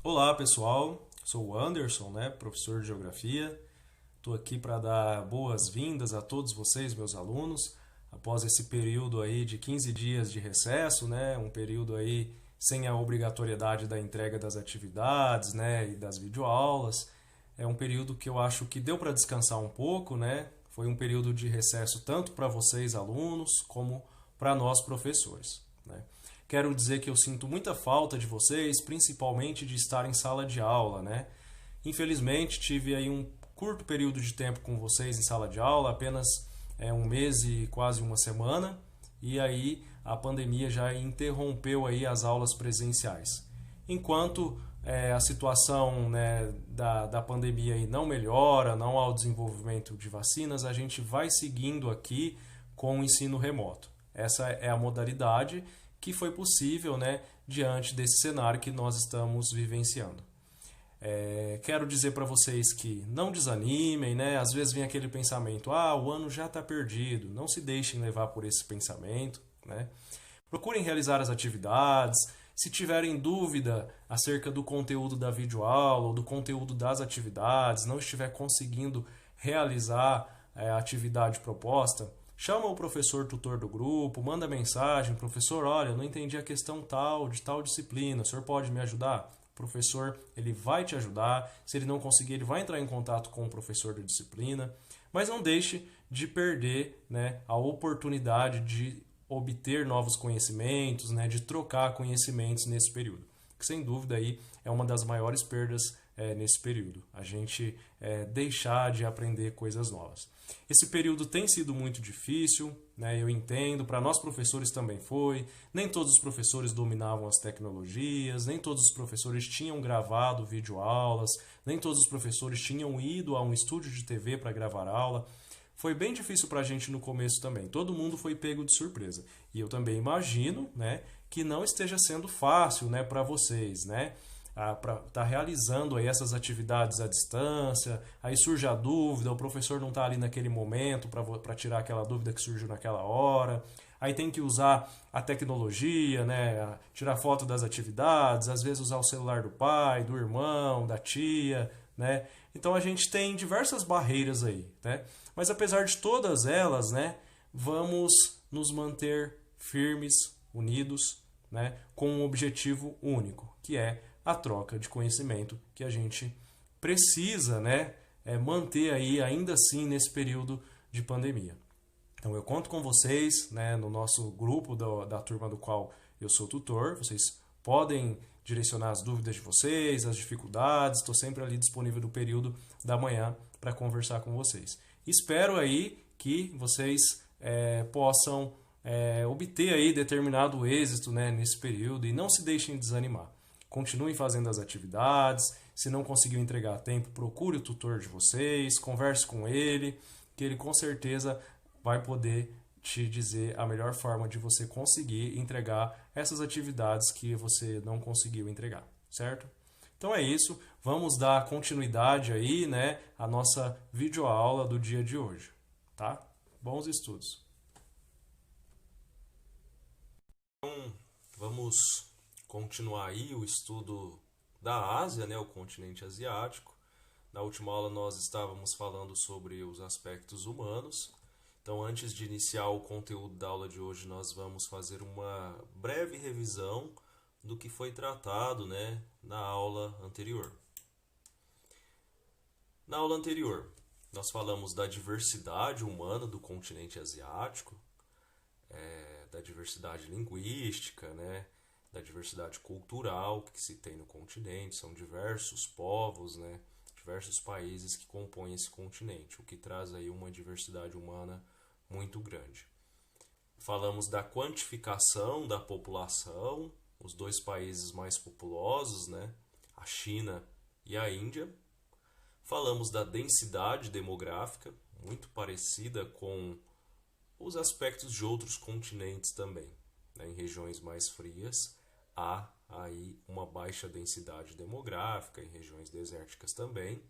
Olá pessoal, sou o Anderson, professor de Geografia. Estou aqui para dar boas-vindas a todos vocês, meus alunos, após esse período aí de 15 dias de recesso, um período aí sem a obrigatoriedade da entrega das atividades, e das videoaulas. É um período que eu acho que deu para descansar um pouco, Foi um período de recesso tanto para vocês, alunos, como para nós, professores, Quero dizer que eu sinto muita falta de vocês, principalmente de estar em sala de aula, Infelizmente, tive aí um curto período de tempo com vocês em sala de aula, apenas um mês e quase uma semana, e aí a pandemia já interrompeu aí as aulas presenciais. Enquanto a situação da pandemia aí não melhora, não há o desenvolvimento de vacinas, a gente vai seguindo aqui com o ensino remoto. Essa é a modalidade que foi possível diante desse cenário que nós estamos vivenciando. Quero dizer para vocês que não desanimem, Às vezes vem aquele pensamento, o ano já está perdido. Não se deixem levar por esse pensamento, Procurem realizar as atividades. Se tiverem dúvida acerca do conteúdo da videoaula ou do conteúdo das atividades, não estiver conseguindo realizar a atividade proposta, chama o professor tutor do grupo, manda mensagem, professor, olha, eu não entendi a questão tal, de tal disciplina, o senhor pode me ajudar? O professor, ele vai te ajudar, se ele não conseguir, ele vai entrar em contato com o professor da disciplina, mas não deixe de perder a oportunidade de obter novos conhecimentos, de trocar conhecimentos nesse período, que sem dúvida aí é uma das maiores perdas nesse período, a gente deixar de aprender coisas novas. Esse período tem sido muito difícil, eu entendo, para nós professores também foi, nem todos os professores dominavam as tecnologias, nem todos os professores tinham gravado videoaulas, nem todos os professores tinham ido a um estúdio de TV para gravar aula. Foi bem difícil para a gente no começo também, todo mundo foi pego de surpresa. E eu também imagino que não esteja sendo fácil para vocês, para estar realizando aí essas atividades à distância, aí surge a dúvida, o professor não está ali naquele momento para tirar aquela dúvida que surgiu naquela hora, aí tem que usar a tecnologia, tirar foto das atividades, às vezes usar o celular do pai, do irmão, da tia, Então a gente tem diversas barreiras aí, Mas apesar de todas elas, vamos nos manter firmes, unidos, com um objetivo único, que é a troca de conhecimento que a gente precisa manter aí ainda assim nesse período de pandemia. Então eu conto com vocês no nosso grupo da turma do qual eu sou tutor. Vocês podem direcionar as dúvidas de vocês, as dificuldades. Estou sempre ali disponível no período da manhã para conversar com vocês. Espero aí que vocês possam obter aí determinado êxito nesse período e não se deixem desanimar. Continuem fazendo as atividades. Se não conseguiu entregar a tempo, procure o tutor de vocês, converse com ele, que ele com certeza vai poder te dizer a melhor forma de você conseguir entregar essas atividades que você não conseguiu entregar, certo? Então é isso, vamos dar continuidade aí, à nossa videoaula do dia de hoje, tá? Bons estudos! Então, vamos continuar aí o estudo da Ásia, o continente asiático. Na última aula nós estávamos falando sobre os aspectos humanos. Então, antes de iniciar o conteúdo da aula de hoje, nós vamos fazer uma breve revisão do que foi tratado, na aula anterior. Na aula anterior, nós falamos da diversidade humana do continente asiático, da diversidade linguística, da diversidade cultural que se tem no continente. São diversos povos, diversos países que compõem esse continente, o que traz aí uma diversidade humana muito grande. Falamos da quantificação da população, os dois países mais populosos, a China e a Índia. Falamos da densidade demográfica, muito parecida com os aspectos de outros continentes também. Em regiões mais frias, há aí uma baixa densidade demográfica, em regiões desérticas também,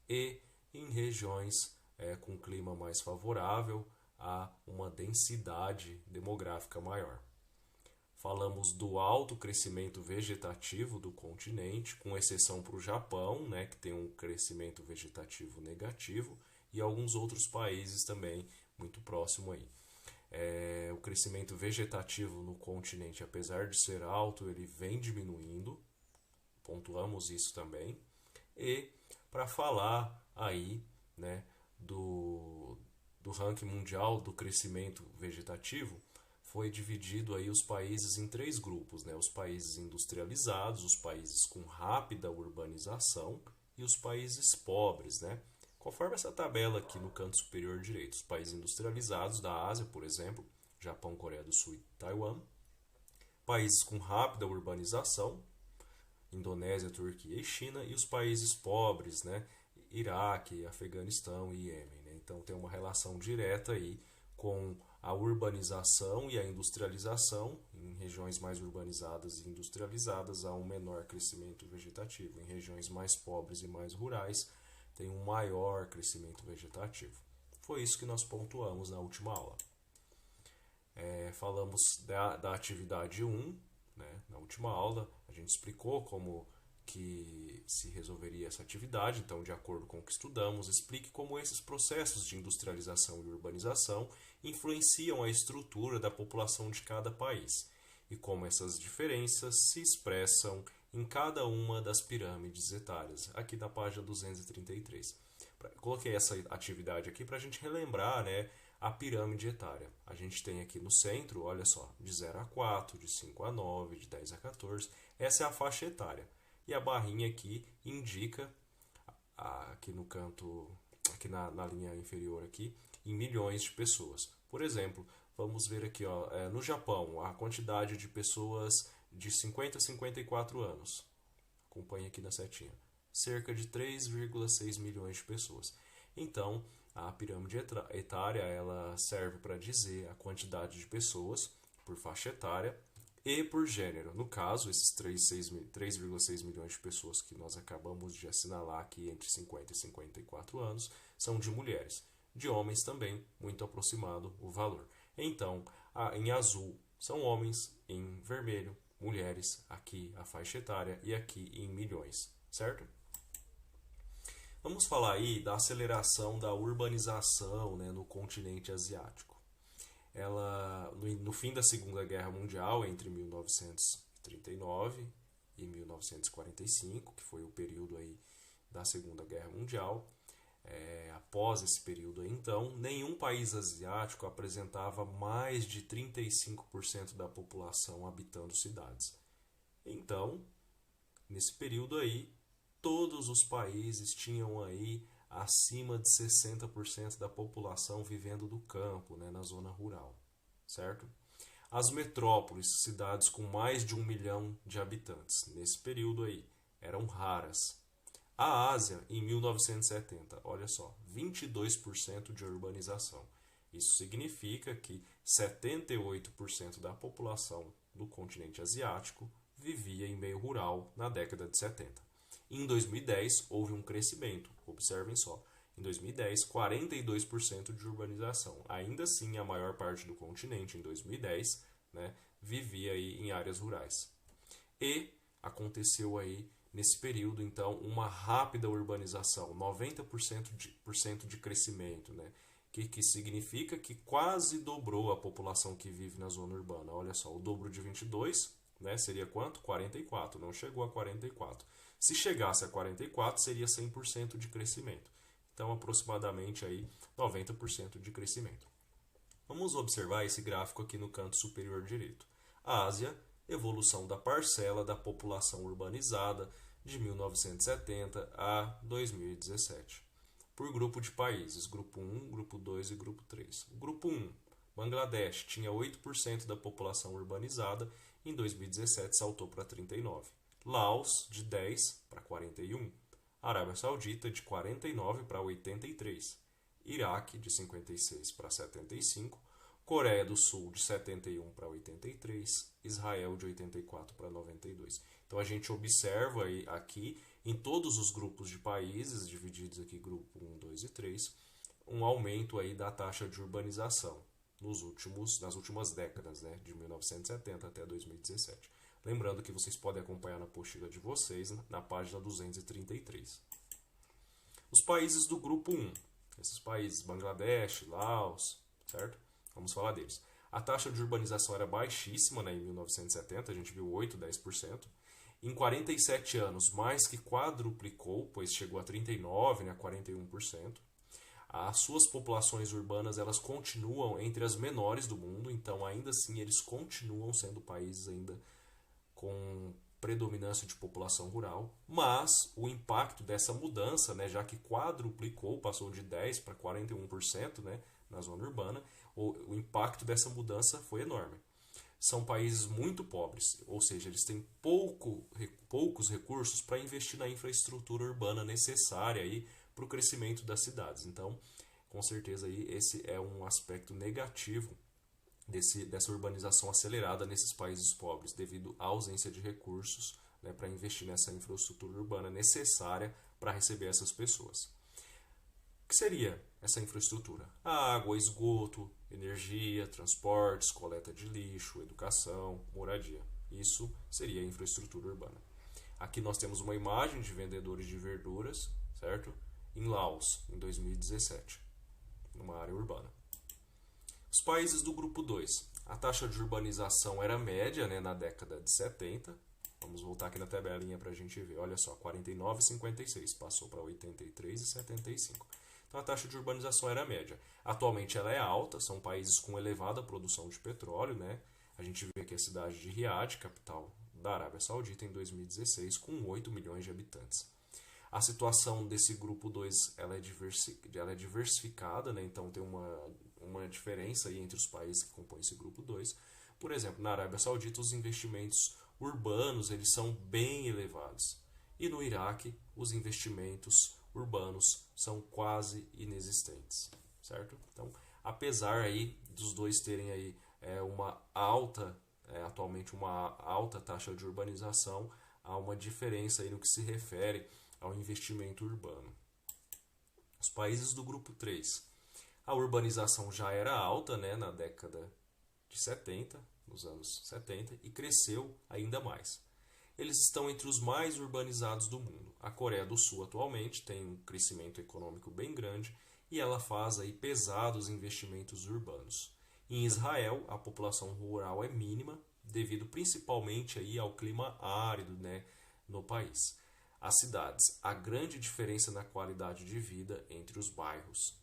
e em regiões com clima mais favorável, há uma densidade demográfica maior. Falamos do alto crescimento vegetativo do continente, com exceção para o Japão, né, que tem um crescimento vegetativo negativo, e alguns outros países também muito próximo aí. O crescimento vegetativo no continente, apesar de ser alto, ele vem diminuindo, pontuamos isso também. E para falar aí, né, do ranking mundial do crescimento vegetativo, foi dividido aí os países em 3 grupos, né? Os países industrializados, os países com rápida urbanização e os países pobres, né? Conforme essa tabela aqui no canto superior direito, os países industrializados da Ásia, por exemplo, Japão, Coreia do Sul e Taiwan, países com rápida urbanização, Indonésia, Turquia e China, e os países pobres, né? Iraque, Afeganistão e Iêmen, né? Então tem uma relação direta aí com a urbanização e a industrialização. Em regiões mais urbanizadas e industrializadas há um menor crescimento vegetativo. Em regiões mais pobres e mais rurais tem um maior crescimento vegetativo. Foi isso que nós pontuamos na última aula. Falamos da atividade 1, né? Na última aula a gente explicou como que se resolveria essa atividade. Então, de acordo com o que estudamos, explique como esses processos de industrialização e urbanização influenciam a estrutura da população de cada país e como essas diferenças se expressam em cada uma das pirâmides etárias, aqui da página 233. Coloquei essa atividade aqui para a gente relembrar, né, a pirâmide etária. A gente tem aqui no centro, olha só, de 0 a 4, de 5 a 9, de 10 a 14. Essa é a faixa etária. E a barrinha aqui indica, aqui no canto, aqui na linha inferior aqui, em milhões de pessoas. Por exemplo, vamos ver aqui, ó, no Japão, a quantidade de pessoas de 50 a 54 anos. Acompanhe aqui na setinha. Cerca de 3,6 milhões de pessoas. Então, a pirâmide etária ela serve para dizer a quantidade de pessoas por faixa etária e por gênero. No caso, esses 3,6 milhões de pessoas que nós acabamos de assinalar aqui entre 50 e 54 anos são de mulheres. De homens também, muito aproximado o valor. Então, em azul são homens, em vermelho, mulheres, aqui a faixa etária e aqui em milhões, certo? Vamos falar aí da aceleração da urbanização, né, no continente asiático. Ela, no fim da Segunda Guerra Mundial, entre 1939 e 1945, que foi o período aí da Segunda Guerra Mundial, após esse período aí, então, nenhum país asiático apresentava mais de 35% da população habitando cidades. Então, nesse período aí, todos os países tinham aí acima de 60% da população vivendo do campo, né, na zona rural, certo? As metrópoles, cidades com mais de 1 milhão de habitantes, nesse período aí, eram raras. A Ásia, em 1970, olha só, 22% de urbanização. Isso significa que 78% da população do continente asiático vivia em meio rural na década de 70. Em 2010, houve um crescimento, observem só. Em 2010, 42% de urbanização. Ainda assim, a maior parte do continente, em 2010, né, vivia aí em áreas rurais. E aconteceu aí, nesse período, então, uma rápida urbanização, 90% de crescimento, né, que significa que quase dobrou a população que vive na zona urbana. Olha só, o dobro de 22, né, seria quanto? 44, não chegou a 44. Se chegasse a 44, seria 100% de crescimento. Então, aproximadamente aí 90% de crescimento. Vamos observar esse gráfico aqui no canto superior direito. A Ásia, evolução da parcela da população urbanizada de 1970 a 2017. Por grupo de países, grupo 1, grupo 2 e grupo 3. O grupo 1, Bangladesh, tinha 8% da população urbanizada, em 2017 saltou para 39%. Laos, de 10 para 41%. Arábia Saudita, de 49 para 83%. Iraque, de 56 para 75%. Coreia do Sul, de 71 para 83%. Israel, de 84 para 92%. Então, a gente observa aí, aqui, em todos os grupos de países, divididos aqui, grupo 1, 2 e 3, um aumento aí da taxa de urbanização. nas últimas décadas, né, de 1970 até 2017. Lembrando que vocês podem acompanhar na apostila de vocês, né, na página 233. Os países do grupo 1, esses países, Bangladesh, Laos, certo? Vamos falar deles. A taxa de urbanização era baixíssima, né, em 1970, a gente viu 8, 10%. Em 47 anos, mais que quadruplicou, pois chegou a 39%, né, 41%. As suas populações urbanas elas continuam entre as menores do mundo, então ainda assim eles continuam sendo países ainda com predominância de população rural, mas o impacto dessa mudança, né, já que quadruplicou, passou de 10% para 41%, né, na zona urbana, o impacto dessa mudança foi enorme. São países muito pobres, ou seja, eles têm poucos recursos para investir na infraestrutura urbana necessária para o crescimento das cidades. Então, com certeza, aí, esse é um aspecto negativo dessa urbanização acelerada nesses países pobres, devido à ausência de recursos, né, para investir nessa infraestrutura urbana necessária para receber essas pessoas. O que seria essa infraestrutura? A água, esgoto, energia, transportes, coleta de lixo, educação, moradia. Isso seria a infraestrutura urbana. Aqui nós temos uma imagem de vendedores de verduras, certo? Em Laos, em 2017, numa área urbana. Os países do grupo 2. A taxa de urbanização era média, né, na década de 70. Vamos voltar aqui na tabelinha para a gente ver. Olha só, 49,56 passou para 83,75. Então a taxa de urbanização era média. Atualmente ela é alta, são países com elevada produção de petróleo, né? A gente vê aqui a cidade de Riad, capital da Arábia Saudita, em 2016, com 8 milhões de habitantes. A situação desse grupo 2 ela é diversificada, né? Então tem uma diferença aí entre os países que compõem esse grupo 2. Por exemplo, na Arábia Saudita, os investimentos urbanos eles são bem elevados. E no Iraque, os investimentos urbanos são quase inexistentes, certo? Então, apesar aí dos dois terem aí atualmente uma alta taxa de urbanização, há uma diferença aí no que se refere ao investimento urbano. Os países do grupo 3. A urbanização já era alta, né, na década de 70, nos anos 70, e cresceu ainda mais. Eles estão entre os mais urbanizados do mundo. A Coreia do Sul atualmente tem um crescimento econômico bem grande e ela faz aí pesados investimentos urbanos. Em Israel, a população rural é mínima, devido principalmente aí ao clima árido, né, no país. As cidades, há grande diferença na qualidade de vida entre os bairros.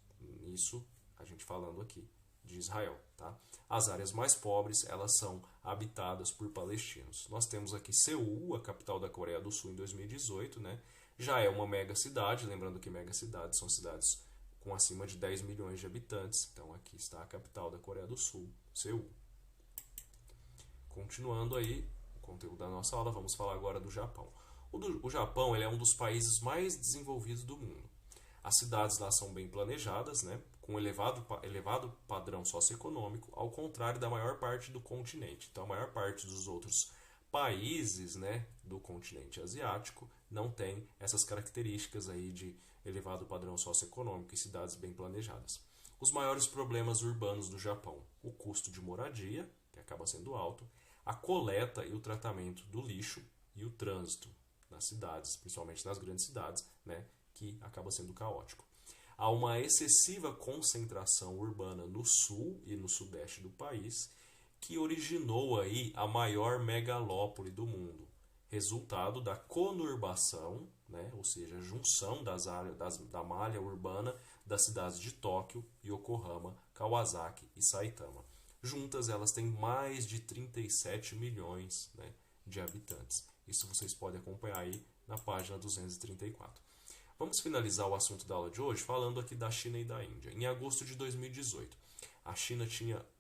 Isso a gente falando aqui de Israel, tá? As áreas mais pobres, elas são habitadas por palestinos. Nós temos aqui Seul, a capital da Coreia do Sul, em 2018, né? Já é uma mega cidade, lembrando que mega cidades são cidades com acima de 10 milhões de habitantes. Então aqui está a capital da Coreia do Sul, Seul. Continuando aí o conteúdo da nossa aula, vamos falar agora do Japão. O Japão ele é um dos países mais desenvolvidos do mundo. As cidades lá são bem planejadas, né, com elevado padrão socioeconômico, ao contrário da maior parte do continente. Então, a maior parte dos outros países, né, do continente asiático não tem essas características aí de elevado padrão socioeconômico e cidades bem planejadas. Os maiores problemas urbanos do Japão: o custo de moradia, que acaba sendo alto, a coleta e o tratamento do lixo e o trânsito nas cidades, principalmente nas grandes cidades, né, que acaba sendo caótico. Há uma excessiva concentração urbana no sul e no sudeste do país, que originou aí a maior megalópole do mundo, resultado da conurbação, né, ou seja, a junção da malha urbana das cidades de Tóquio, Yokohama, Kawasaki e Saitama. Juntas elas têm mais de 37 milhões, né, de habitantes. Isso vocês podem acompanhar aí na página 234. Vamos finalizar o assunto da aula de hoje falando aqui da China e da Índia. Em agosto de 2018,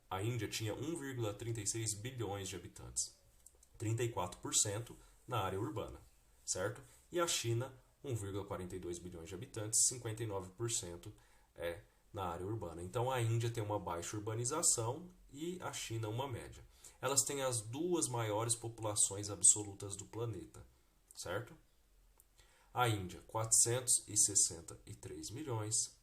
a Índia tinha 1,36 bilhões de habitantes, 34% na área urbana, certo? E a China, 1,42 bilhões de habitantes, 59% na área urbana. Então a Índia tem uma baixa urbanização e a China uma média. Elas têm as duas maiores populações absolutas do planeta, certo? A Índia, 463 milhões,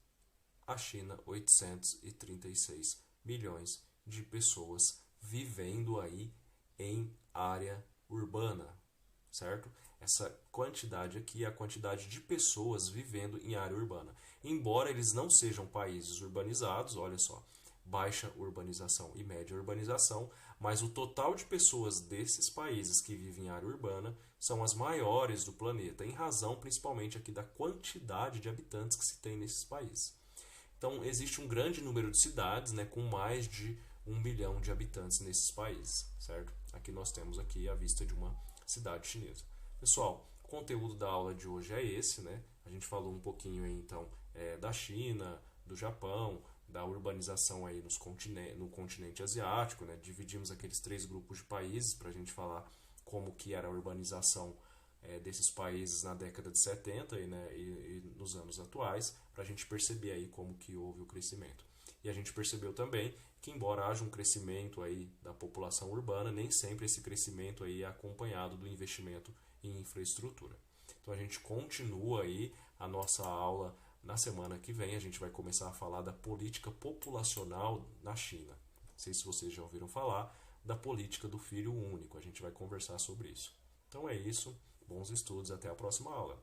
a China, 836 milhões de pessoas vivendo aí em área urbana, certo? Essa quantidade aqui é a quantidade de pessoas vivendo em área urbana. Embora eles não sejam países urbanizados, olha só, baixa urbanização e média urbanização, mas o total de pessoas desses países que vivem em área urbana são as maiores do planeta, em razão principalmente aqui da quantidade de habitantes que se tem nesses países. Então, existe um grande número de cidades, né, com mais de 1 bilhão de habitantes nesses países, certo? Aqui nós temos aqui a vista de uma cidade chinesa. Pessoal, o conteúdo da aula de hoje é esse, né? A gente falou um pouquinho aí, então, da China, do Japão, da urbanização aí no continente asiático, né? Dividimos aqueles 3 grupos de países para a gente falar como que era a urbanização desses países na década de 70 e nos anos atuais, para a gente perceber aí como que houve o crescimento. E a gente percebeu também que, embora haja um crescimento aí da população urbana, nem sempre esse crescimento aí é acompanhado do investimento em infraestrutura. Então a gente continua aí a nossa aula na semana que vem. A gente vai começar a falar da política populacional na China. Não sei se vocês já ouviram falar da política do filho único. A gente vai conversar sobre isso. Então é isso. Bons estudos. Até a próxima aula.